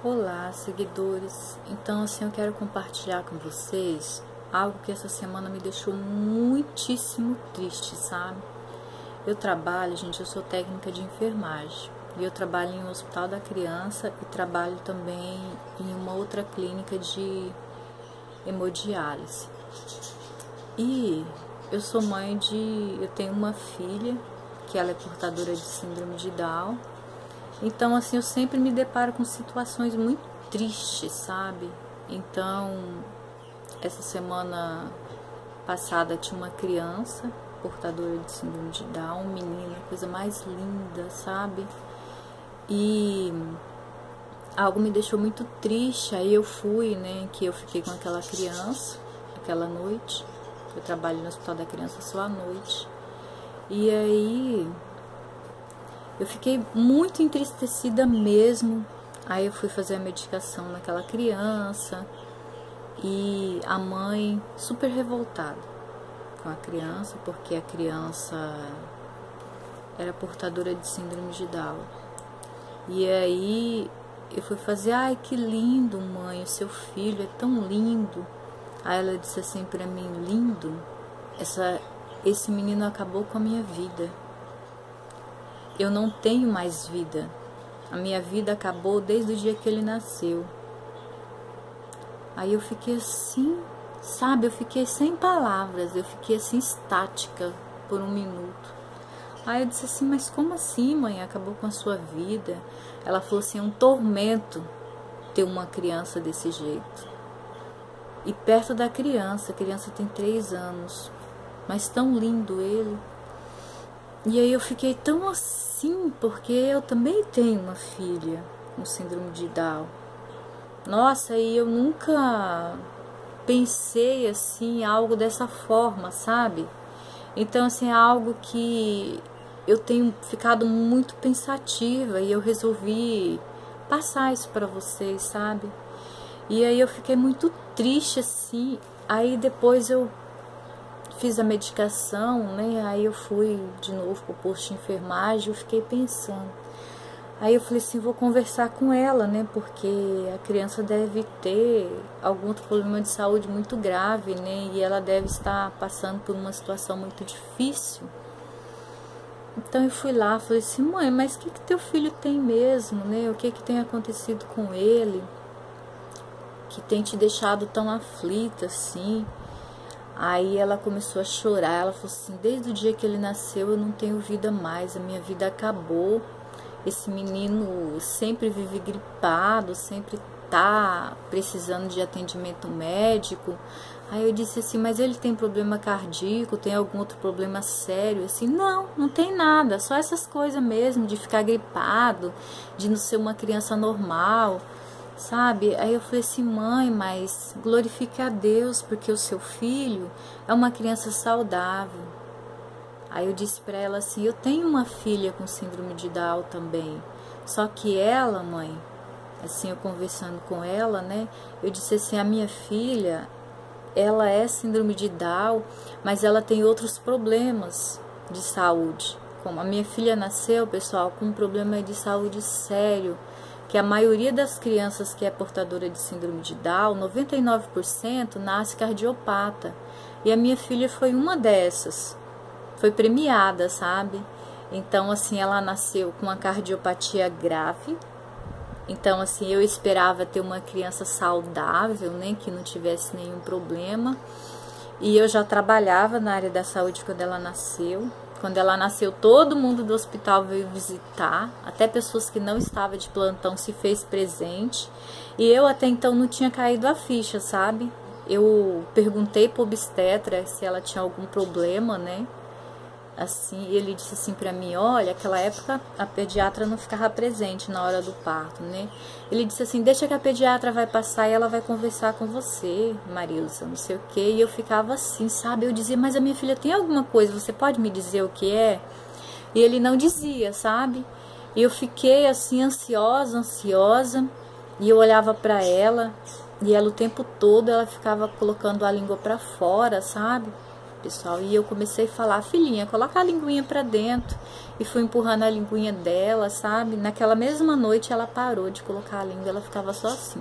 Olá, seguidores. Então, assim, eu quero compartilhar com vocês algo que essa semana me deixou muitíssimo triste, sabe? Eu trabalho, gente, eu sou técnica de enfermagem e eu trabalho em um hospital da criança e trabalho também em uma outra clínica de hemodiálise. E eu sou eu tenho uma filha que ela é portadora de síndrome de Down. Então, assim, eu sempre me deparo com situações muito tristes, sabe? Então, essa semana passada tinha uma criança portadora de síndrome de Down, menina, coisa mais linda, sabe? E algo me deixou muito triste, aí eu fui, né, que eu fiquei com aquela criança, aquela noite. Eu trabalho no hospital da criança só à noite. E aí eu fiquei muito entristecida mesmo. Aí eu fui fazer a medicação naquela criança e a mãe super revoltada com a criança, porque a criança era portadora de síndrome de Down. E aí eu fui fazer, ai, que lindo, mãe, o seu filho é tão lindo. Aí ela disse assim pra mim, lindo? Esse menino acabou com a minha vida. Eu não tenho mais vida. A minha vida acabou desde o dia que ele nasceu. Aí eu fiquei assim, sabe? Eu fiquei sem palavras. Eu fiquei assim, estática por um minuto. Aí eu disse assim, mas como assim, mãe? Acabou com a sua vida? Ela falou assim, é um tormento ter uma criança desse jeto. E perto da criança, a criança tem 3 anos. Mas tão lindo ele. E aí eu fiquei tão assim, porque eu também tenho uma filha com síndrome de Down. Nossa, e eu nunca pensei assim, algo dessa forma, sabe? Então, assim, é algo que eu tenho ficado muito pensativa e eu resolvi passar isso pra vocês, sabe? E aí eu fiquei muito triste, assim. Aí depois eu fiz a medicação, né? Aí eu fui de novo pro posto de enfermagem, eu fiquei pensando. Aí eu falei assim, vou conversar com ela, né? Porque a criança deve ter algum outro problema de saúde muito grave, né? E ela deve estar passando por uma situação muito difícil. Então eu fui lá, falei assim, mãe, mas o que teu filho tem mesmo, né? O que tem acontecido com ele? Que tem te deixado tão aflita assim? Aí ela começou a chorar, ela falou assim, desde o dia que ele nasceu eu não tenho vida mais, a minha vida acabou. Esse menino sempre vive gripado, sempre tá precisando de atendimento médico. Aí eu disse assim, mas ele tem problema cardíaco, tem algum outro problema sério? Assim, não tem nada, só essas coisas mesmo, de ficar gripado, de não ser uma criança normal. Sabe? Aí eu falei assim, mãe, mas glorifique a Deus, porque o seu filho é uma criança saudável. Aí eu disse pra ela assim, eu tenho uma filha com síndrome de Down também. Só que ela, mãe, assim, eu conversando com ela, né? Eu disse assim, a minha filha, ela é síndrome de Down, mas ela tem outros problemas de saúde. Como a minha filha nasceu, pessoal, com um problema de saúde sério, que a maioria das crianças que é portadora de síndrome de Down, 99% nasce cardiopata. E a minha filha foi uma dessas. Foi premiada, sabe? Então, assim, ela nasceu com uma cardiopatia grave. Então, assim, eu esperava ter uma criança saudável, né? Que não tivesse nenhum problema. E eu já trabalhava na área da saúde quando ela nasceu. Quando ela nasceu, todo mundo do hospital veio visitar, até pessoas que não estavam de plantão se fez presente. E eu até então não tinha caído a ficha, sabe? Eu perguntei pro obstetra se ela tinha algum problema, né? Assim, e ele disse assim pra mim, olha, aquela época a pediatra não ficava presente na hora do parto, né? Ele disse assim, deixa que a pediatra vai passar e ela vai conversar com você, Marilza, não sei o quê. E eu ficava assim, sabe? Eu dizia, mas a minha filha tem alguma coisa, você pode me dizer o que é? E ele não dizia, sabe? E eu fiquei assim, ansiosa, e eu olhava pra ela, e ela o tempo todo, ela ficava colocando a língua pra fora, sabe? pessoal. E eu comecei a falar, filhinha, coloca a linguinha pra dentro. E fui empurrando a linguinha dela, sabe? Naquela mesma noite ela parou de colocar a língua, ela ficava só assim.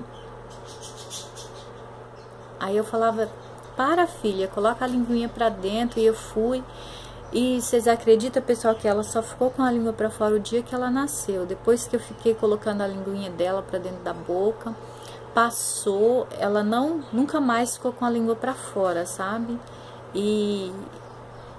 Aí eu falava, para, filha, coloca a linguinha pra dentro. E eu fui. E vocês acreditam, pessoal, que ela só ficou com a língua pra fora o dia que ela nasceu. Depois que eu fiquei colocando a linguinha dela pra dentro da boca, passou, ela nunca mais ficou com a língua pra fora, sabe? E